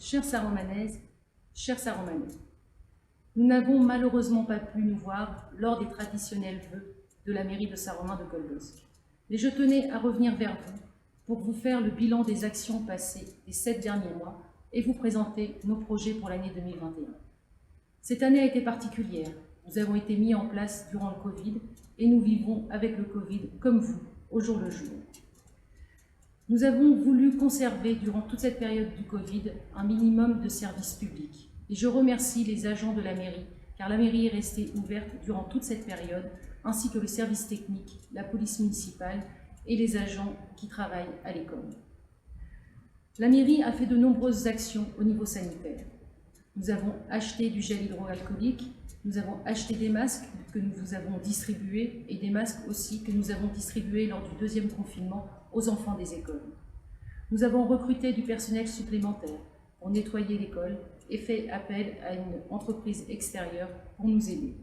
Chères Saromanaises, chers Saromanais, nous n'avons malheureusement pas pu nous voir lors des traditionnels vœux de la mairie de Saint-Romain de Colbosc. Mais je tenais à revenir vers vous pour vous faire le bilan des actions passées des 7 derniers mois et vous présenter nos projets pour l'année 2021. Cette année a été particulière. Nous avons été mis en place durant le Covid et nous vivons avec le Covid comme vous, au jour le jour. Nous avons voulu conserver durant toute cette période du Covid un minimum de services publics. Et je remercie les agents de la mairie, car la mairie est restée ouverte durant toute cette période, ainsi que le service technique, la police municipale et les agents qui travaillent à l'école. La mairie a fait de nombreuses actions au niveau sanitaire. Nous avons acheté du gel hydroalcoolique, nous avons acheté des masques que nous vous avons distribués et des masques aussi que nous avons distribués lors du 2e confinement aux enfants des écoles. Nous avons recruté du personnel supplémentaire pour nettoyer l'école et fait appel à une entreprise extérieure pour nous aider.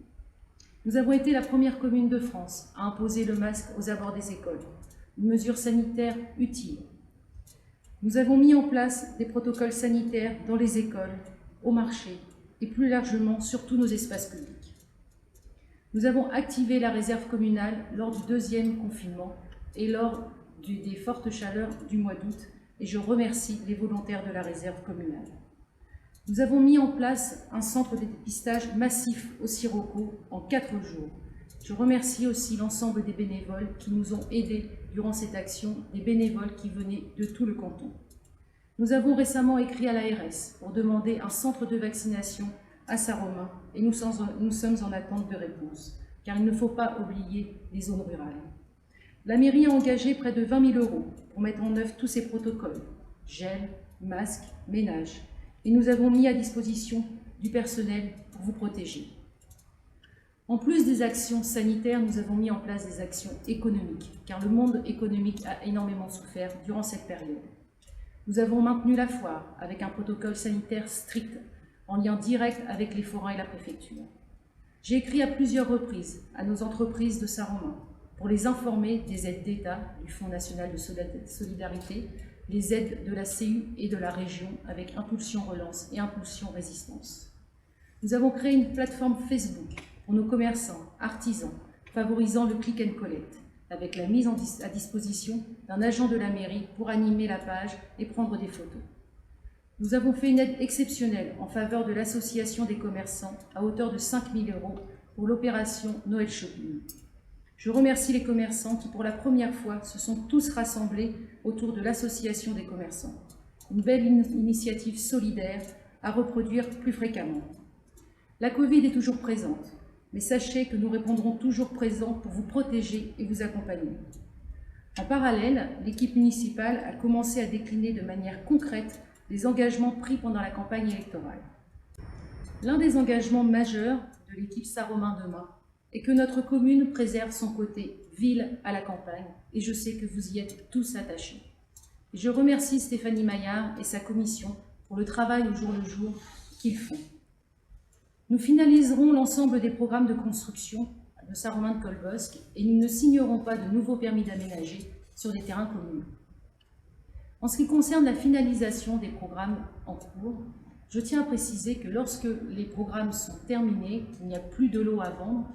Nous avons été la première commune de France à imposer le masque aux abords des écoles, une mesure sanitaire utile. Nous avons mis en place des protocoles sanitaires dans les écoles, au marché et plus largement sur tous nos espaces publics. Nous avons activé la réserve communale lors du 2e confinement et lors des fortes chaleurs du mois d'août, et je remercie les volontaires de la réserve communale. Nous avons mis en place un centre de dépistage massif au Sirocco en 4 jours. Je remercie aussi l'ensemble des bénévoles qui nous ont aidés durant cette action, des bénévoles qui venaient de tout le canton. Nous avons récemment écrit à l'ARS pour demander un centre de vaccination à Saint-Romain et nous sommes en attente de réponse, car il ne faut pas oublier les zones rurales. La mairie a engagé près de 20 000 € pour mettre en œuvre tous ces protocoles, gel, masque, ménage, et nous avons mis à disposition du personnel pour vous protéger. En plus des actions sanitaires, nous avons mis en place des actions économiques, car le monde économique a énormément souffert durant cette période. Nous avons maintenu la foire avec un protocole sanitaire strict, en lien direct avec les forains et la préfecture. J'ai écrit à plusieurs reprises à nos entreprises de Saint-Romain pour les informer des aides d'État, du Fonds national de solidarité, les aides de la CU et de la région avec Impulsion Relance et Impulsion Résistance. Nous avons créé une plateforme Facebook pour nos commerçants, artisans, favorisant le click and collect, avec la mise à disposition d'un agent de la mairie pour animer la page et prendre des photos. Nous avons fait une aide exceptionnelle en faveur de l'association des commerçants à hauteur de 5 000 € pour l'opération Noël Shopping. Je remercie les commerçants qui, pour la première fois, se sont tous rassemblés autour de l'association des commerçants. Une belle initiative solidaire à reproduire plus fréquemment. La Covid est toujours présente, mais sachez que nous répondrons toujours présents pour vous protéger et vous accompagner. En parallèle, l'équipe municipale a commencé à décliner de manière concrète les engagements pris pendant la campagne électorale. L'un des engagements majeurs de l'équipe Saint-Romain Demain est que notre commune préserve son côté ville à la campagne, et je sais que vous y êtes tous attachés. Et je remercie Stéphanie Maillard et sa commission pour le travail au jour le jour qu'ils font. Nous finaliserons l'ensemble des programmes de construction de Saint-Romain de Colbosc et nous ne signerons pas de nouveaux permis d'aménager sur des terrains communaux. En ce qui concerne la finalisation des programmes en cours, je tiens à préciser que lorsque les programmes sont terminés, qu'il n'y a plus de lots à vendre,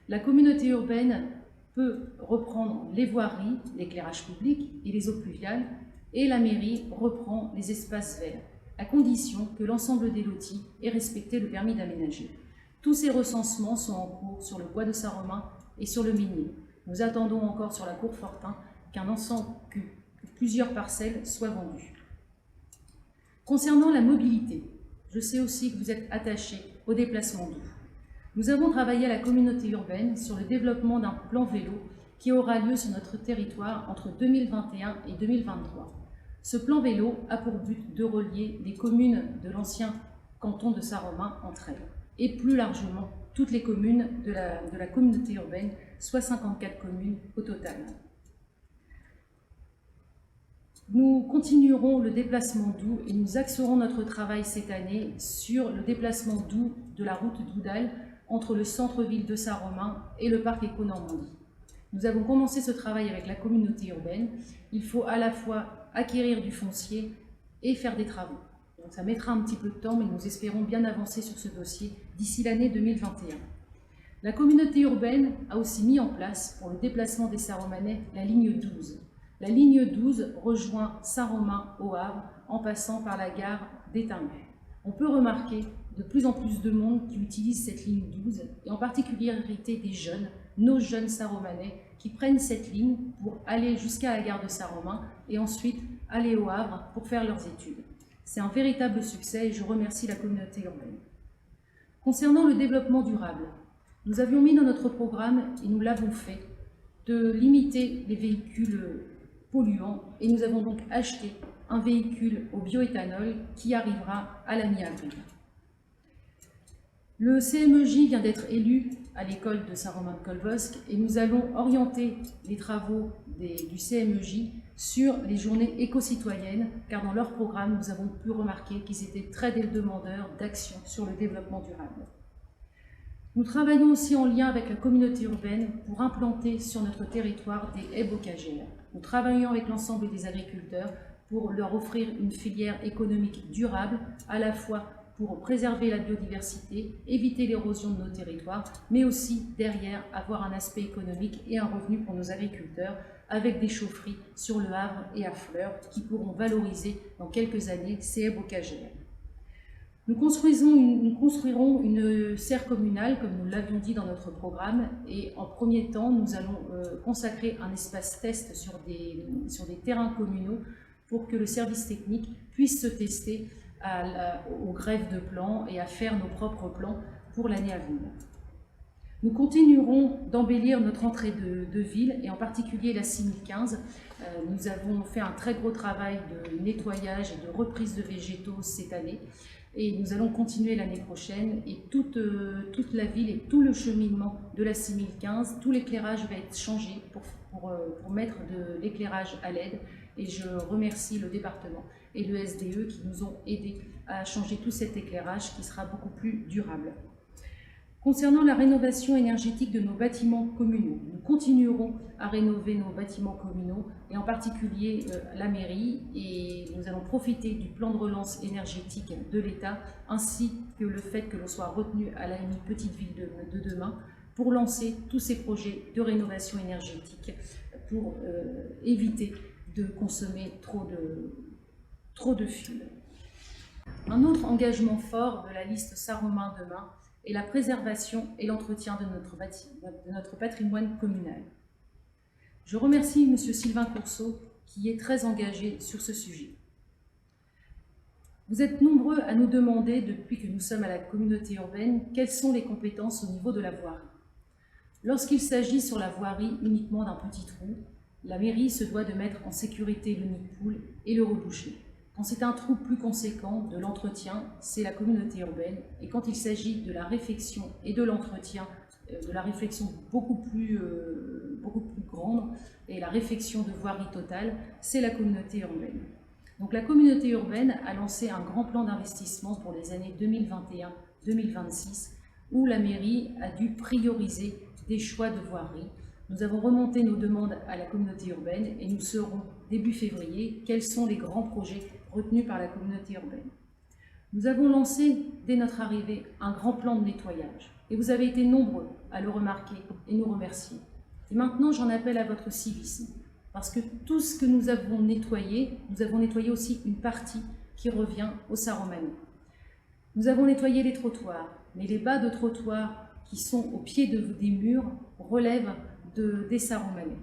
la communauté urbaine peut reprendre les voiries, l'éclairage public et les eaux pluviales, et la mairie reprend les espaces verts, à condition que l'ensemble des lotis ait respecté le permis d'aménager. Tous ces recensements sont en cours sur le bois de Saint-Romain et sur le Minier. Nous attendons encore sur la cour Fortin que plusieurs parcelles soient vendues. Concernant la mobilité, je sais aussi que vous êtes attachés au déplacement doux. Nous avons travaillé à la communauté urbaine sur le développement d'un plan vélo qui aura lieu sur notre territoire entre 2021 et 2023. Ce plan vélo a pour but de relier les communes de l'ancien canton de Saint-Romain entre elles et plus largement toutes les communes de la communauté urbaine, soit 54 communes au total. Nous continuerons le déplacement doux et nous axerons notre travail cette année sur le déplacement doux de la route d'Oudal entre le centre-ville de Saint-Romain et le parc Éco-Normandie. Nous avons commencé ce travail avec la communauté urbaine. Il faut à la fois acquérir du foncier et faire des travaux. Donc ça mettra un petit peu de temps, mais nous espérons bien avancer sur ce dossier d'ici l'année 2021. La communauté urbaine a aussi mis en place, pour le déplacement des Saint-Romanais, la ligne 12. La ligne 12 rejoint Saint-Romain au Havre en passant par la gare d'Étingues. On peut remarquer de plus en plus de monde qui utilise cette ligne 12, et en particularité des jeunes, nos jeunes Saint-Romanais, qui prennent cette ligne pour aller jusqu'à la gare de Saint-Romain et ensuite aller au Havre pour faire leurs études. C'est un véritable succès et je remercie la communauté urbaine. Concernant le développement durable, nous avions mis dans notre programme, et nous l'avons fait, de limiter les véhicules polluants, et nous avons donc acheté un véhicule au bioéthanol qui arrivera à la mi-avril. Le CMEJ vient d'être élu à l'école de Saint-Romain-de-Colbosc et nous allons orienter les travaux du CMEJ sur les journées éco-citoyennes, car dans leur programme, nous avons pu remarquer qu'ils étaient très demandeurs d'action sur le développement durable. Nous travaillons aussi en lien avec la communauté urbaine pour implanter sur notre territoire des haies bocagères. Nous travaillons avec l'ensemble des agriculteurs pour leur offrir une filière économique durable, à la fois pour préserver la biodiversité, éviter l'érosion de nos territoires, mais aussi derrière avoir un aspect économique et un revenu pour nos agriculteurs, avec des chaufferies sur le Havre et à Fleurs qui pourront valoriser dans quelques années ces haies bocagères. Nous construirons une serre communale, comme nous l'avions dit dans notre programme, et en premier temps, nous allons consacrer un espace test sur des terrains communaux pour que le service technique puisse se tester aux greffes de plans et à faire nos propres plans pour l'année à venir. Nous continuerons d'embellir notre entrée de ville, et en particulier la 6015. Nous avons fait un très gros travail de nettoyage et de reprise de végétaux cette année, et nous allons continuer l'année prochaine, et toute la ville et tout le cheminement de la 6015, tout l'éclairage va être changé pour mettre de l'éclairage à LED, et je remercie le département et le SDE qui nous ont aidés à changer tout cet éclairage qui sera beaucoup plus durable. Concernant la rénovation énergétique de nos bâtiments communaux, nous continuerons à rénover nos bâtiments communaux et en particulier la mairie, et nous allons profiter du plan de relance énergétique de l'État ainsi que le fait que l'on soit retenu à l'AMI Petite Ville de demain pour lancer tous ces projets de rénovation énergétique pour éviter de consommer trop de fuel. Un autre engagement fort de la liste Saint-Romain demain est la préservation et l'entretien de notre patrimoine communal. Je remercie M. Sylvain Courceau qui est très engagé sur ce sujet. Vous êtes nombreux à nous demander, depuis que nous sommes à la communauté urbaine, quelles sont les compétences au niveau de la voirie. Lorsqu'il s'agit sur la voirie uniquement d'un petit trou, la mairie se doit de mettre en sécurité le nid de poule et le reboucher. Quand c'est un trou plus conséquent, de l'entretien, c'est la communauté urbaine. Et quand il s'agit de la réfection et de l'entretien, de la réflexion beaucoup plus grande, et la réfection de voirie totale, c'est la communauté urbaine. Donc la communauté urbaine a lancé un grand plan d'investissement pour les années 2021-2026, où la mairie a dû prioriser des choix de voirie. Nous avons remonté nos demandes à la communauté urbaine et nous saurons début février quels sont les grands projets retenus par la communauté urbaine. Nous avons lancé dès notre arrivée un grand plan de nettoyage et vous avez été nombreux à le remarquer et nous remercier. Et maintenant j'en appelle à votre civisme parce que tout ce que nous avons nettoyé aussi une partie qui revient aux Saint-Romanais. Nous avons nettoyé les trottoirs, mais les bas de trottoirs qui sont au pied des murs relèvent des Saint-Romanais.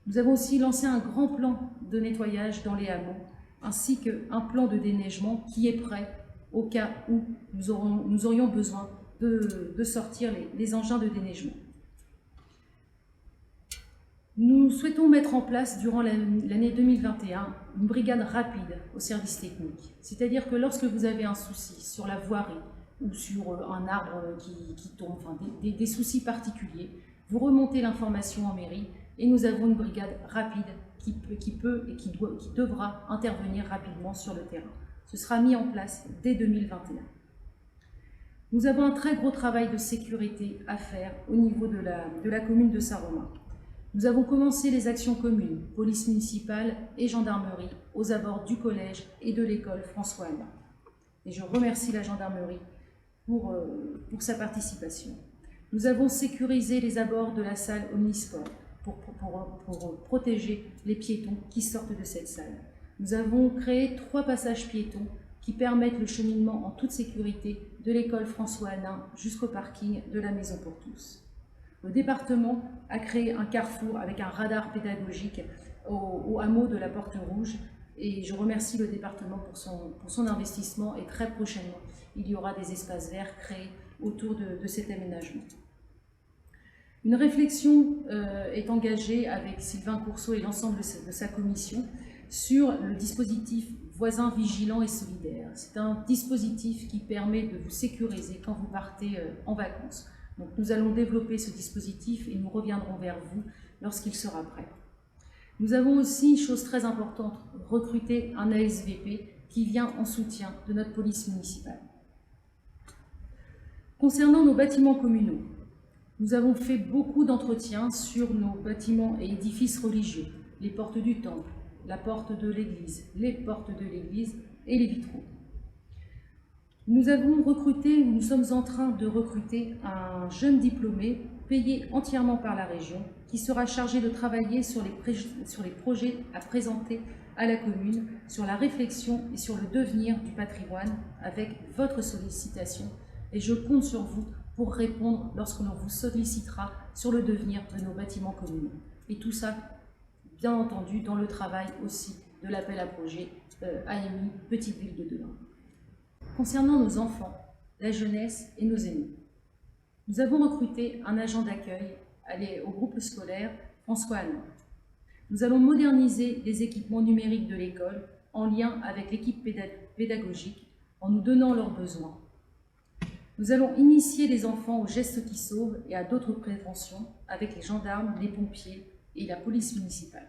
Nous avons aussi lancé un grand plan de nettoyage dans les hameaux, ainsi qu'un plan de déneigement qui est prêt au cas où nous aurions besoin de sortir les engins de déneigement. Nous souhaitons mettre en place durant l'année 2021 une brigade rapide au service technique. C'est-à-dire que lorsque vous avez un souci sur la voirie ou sur un arbre qui tombe, enfin des soucis particuliers, vous remontez l'information en mairie et nous avons une brigade rapide qui devra intervenir rapidement sur le terrain. Ce sera mis en place dès 2021. Nous avons un très gros travail de sécurité à faire au niveau de la commune de Saint-Romain. Nous avons commencé les actions communes, police municipale et gendarmerie, aux abords du collège et de l'école François Allard. et je remercie la gendarmerie pour sa participation. Nous avons sécurisé les abords de la salle Omnisport pour protéger les piétons qui sortent de cette salle. Nous avons créé 3 passages piétons qui permettent le cheminement en toute sécurité de l'école François Hanin jusqu'au parking de la Maison pour tous. Le département a créé un carrefour avec un radar pédagogique au hameau de la Porte Rouge et je remercie le département pour son investissement et très prochainement, il y aura des espaces verts créés autour de cet aménagement. Une réflexion est engagée avec Sylvain Courceau et l'ensemble de sa commission sur le dispositif voisin vigilant et solidaire. C'est un dispositif qui permet de vous sécuriser quand vous partez en vacances. Donc nous allons développer ce dispositif et nous reviendrons vers vous lorsqu'il sera prêt. Nous avons aussi, chose très importante, recruté un ASVP qui vient en soutien de notre police municipale. Concernant nos bâtiments communaux, nous avons fait beaucoup d'entretiens sur nos bâtiments et édifices religieux, les portes du temple, la porte de l'église, les portes de l'église et les vitraux. Nous sommes en train de recruter un jeune diplômé payé entièrement par la région qui sera chargé de travailler sur les projets à présenter à la commune, sur la réflexion et sur le devenir du patrimoine avec votre sollicitation. Et je compte sur vous pour répondre lorsque l'on vous sollicitera sur le devenir de nos bâtiments communaux. Et tout ça, bien entendu, dans le travail aussi de l'appel à projet AMI Petite Ville de demain. Concernant nos enfants, la jeunesse et nos aînés, nous avons recruté un agent d'accueil au groupe scolaire François Hanin. Nous allons moderniser les équipements numériques de l'école en lien avec l'équipe pédagogique en nous donnant leurs besoins. Nous allons initier les enfants aux gestes qui sauvent et à d'autres préventions avec les gendarmes, les pompiers et la police municipale.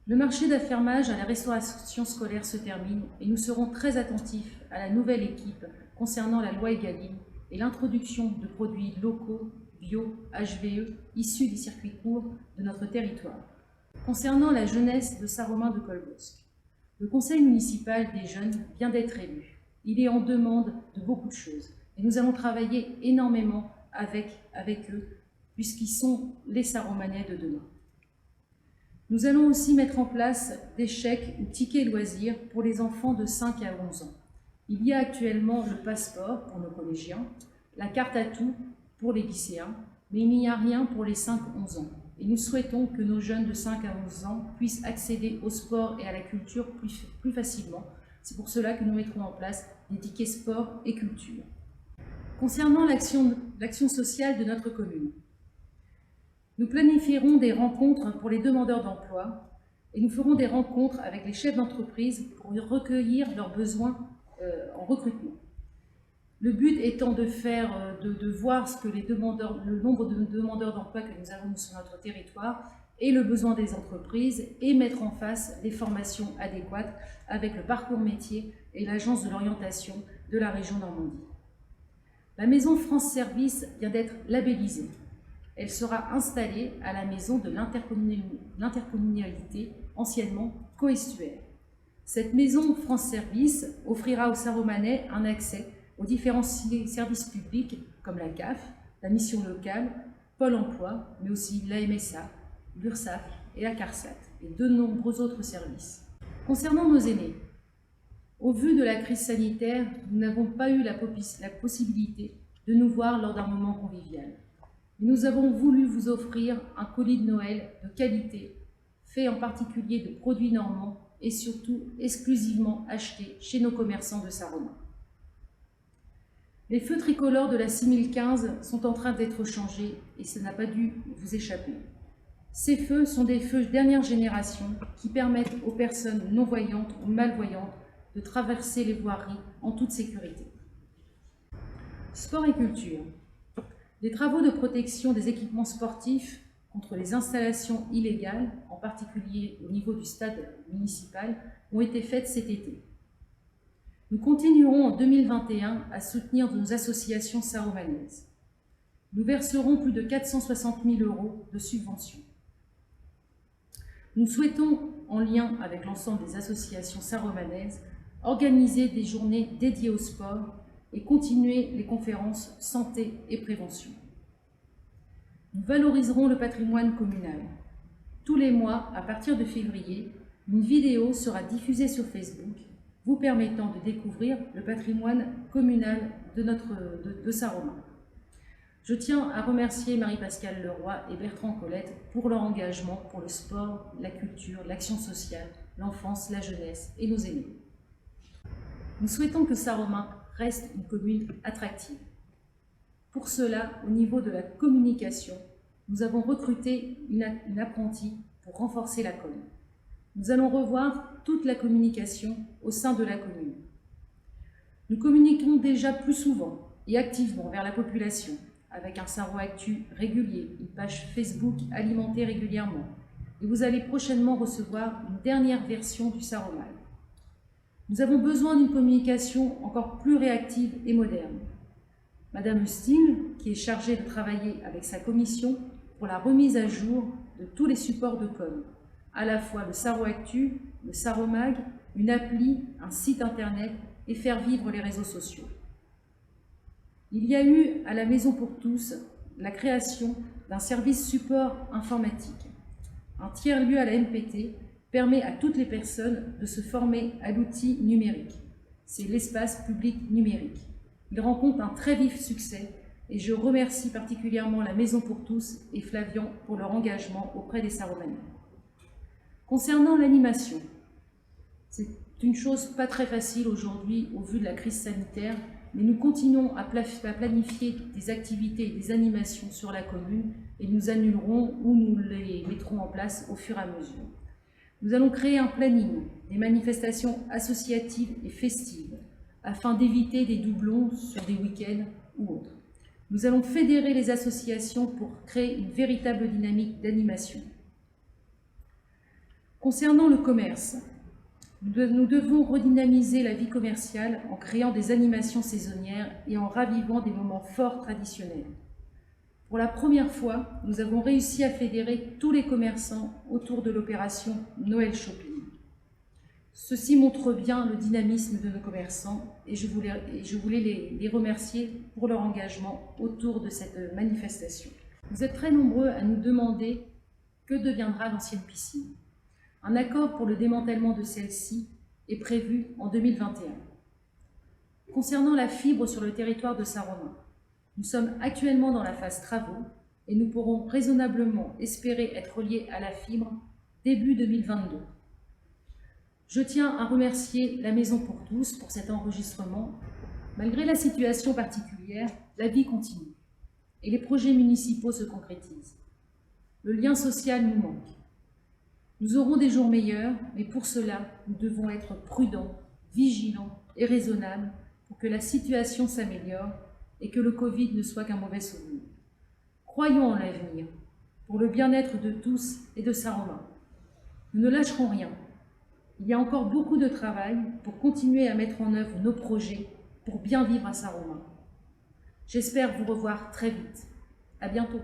Le marché d'affermage à la restauration scolaire se termine et nous serons très attentifs à la nouvelle équipe concernant la loi Egalim et l'introduction de produits locaux, bio, HVE, issus des circuits courts de notre territoire. Concernant la jeunesse de Saint-Romain-de-Colbosc, le conseil municipal des jeunes vient d'être élu. Il est en demande de beaucoup de choses et nous allons travailler énormément avec eux puisqu'ils sont les Saint-Romanais de demain. Nous allons aussi mettre en place des chèques ou tickets loisirs pour les enfants de 5 à 11 ans. Il y a actuellement le passeport pour nos collégiens, la carte à tout pour les lycéens, mais il n'y a rien pour les 5-11 ans. Et nous souhaitons que nos jeunes de 5 à 11 ans puissent accéder au sport et à la culture plus facilement. C'est pour cela que nous mettrons en place des tickets sport et culture. Concernant l'action sociale de notre commune, nous planifierons des rencontres pour les demandeurs d'emploi et nous ferons des rencontres avec les chefs d'entreprise pour recueillir leurs besoins en recrutement. Le but étant de voir ce que le nombre de demandeurs d'emploi que nous avons sur notre territoire et le besoin des entreprises et mettre en face des formations adéquates avec le parcours métier et l'agence de l'orientation de la région Normandie. La maison France Service vient d'être labellisée. Elle sera installée à la maison de l'intercommunalité, anciennement coestuaire. Cette maison France Service offrira aux Saint-Romanais un accès aux différents services publics comme la CAF, la mission locale, Pôle emploi, mais aussi la MSA, l'URSSAF et la CARSAT, et de nombreux autres services. Concernant nos aînés, au vu de la crise sanitaire, nous n'avons pas eu la possibilité de nous voir lors d'un moment convivial. Nous avons voulu vous offrir un colis de Noël de qualité, fait en particulier de produits normands et surtout exclusivement achetés chez nos commerçants de Saint-Romain. Les feux tricolores de la 6015 sont en train d'être changés et ça n'a pas dû vous échapper. Ces feux sont des feux dernière génération qui permettent aux personnes non-voyantes ou malvoyantes de traverser les voiries en toute sécurité. Sport et culture. Des travaux de protection des équipements sportifs contre les installations illégales, en particulier au niveau du stade municipal, ont été faits cet été. Nous continuerons en 2021 à soutenir nos associations saint-romanaises. Nous verserons plus de 460 000 € de subventions. Nous souhaitons, en lien avec l'ensemble des associations saint-romanaises, organiser des journées dédiées au sport et continuer les conférences santé et prévention. Nous valoriserons le patrimoine communal. Tous les mois, à partir de février, une vidéo sera diffusée sur Facebook, vous permettant de découvrir le patrimoine communal de Saint-Romain. Je tiens à remercier Marie-Pascale Leroy et Bertrand Colette pour leur engagement pour le sport, la culture, l'action sociale, l'enfance, la jeunesse et nos aînés. Nous souhaitons que Saint-Romain reste une commune attractive. Pour cela, au niveau de la communication, nous avons recruté une apprentie pour renforcer la com. Nous allons revoir toute la communication au sein de la commune. Nous communiquons déjà plus souvent et activement vers la population, avec un Sarro Actu régulier, une page Facebook alimentée régulièrement. Et vous allez prochainement recevoir une dernière version du Sarro Mag. Nous avons besoin d'une communication encore plus réactive et moderne. Madame Eustine, qui est chargée de travailler avec sa commission pour la remise à jour de tous les supports de com, à la fois le Sarro Actu, le Sarro Mag, une appli, un site internet et faire vivre les réseaux sociaux. Il y a eu à la Maison pour tous la création d'un service support informatique. Un tiers-lieu à la MPT permet à toutes les personnes de se former à l'outil numérique. C'est l'espace public numérique. Il rencontre un très vif succès et je remercie particulièrement la Maison pour tous et Flavian pour leur engagement auprès des Sarromanais. Concernant l'animation, c'est une chose pas très facile aujourd'hui au vu de la crise sanitaire, mais nous continuons à planifier des activités et des animations sur la commune et nous annulerons ou nous les mettrons en place au fur et à mesure. Nous allons créer un planning, des manifestations associatives et festives, afin d'éviter des doublons sur des week-ends ou autres. Nous allons fédérer les associations pour créer une véritable dynamique d'animation. Concernant le commerce, nous devons redynamiser la vie commerciale en créant des animations saisonnières et en ravivant des moments forts traditionnels. Pour la première fois, nous avons réussi à fédérer tous les commerçants autour de l'opération Noël Shopping. Ceci montre bien le dynamisme de nos commerçants et je voulais les remercier pour leur engagement autour de cette manifestation. Vous êtes très nombreux à nous demander que deviendra l'ancienne piscine. Un accord pour le démantèlement de celle-ci est prévu en 2021. Concernant la fibre sur le territoire de Saint-Romain, nous sommes actuellement dans la phase travaux et nous pourrons raisonnablement espérer être reliés à la fibre début 2022. Je tiens à remercier la Maison pour tous pour cet enregistrement. Malgré la situation particulière, la vie continue et les projets municipaux se concrétisent. Le lien social nous manque. Nous aurons des jours meilleurs, mais pour cela, nous devons être prudents, vigilants et raisonnables pour que la situation s'améliore et que le Covid ne soit qu'un mauvais souvenir. Croyons en l'avenir, pour le bien-être de tous et de Saint-Romain. Nous ne lâcherons rien. Il y a encore beaucoup de travail pour continuer à mettre en œuvre nos projets pour bien vivre à Saint-Romain. J'espère vous revoir très vite. À bientôt.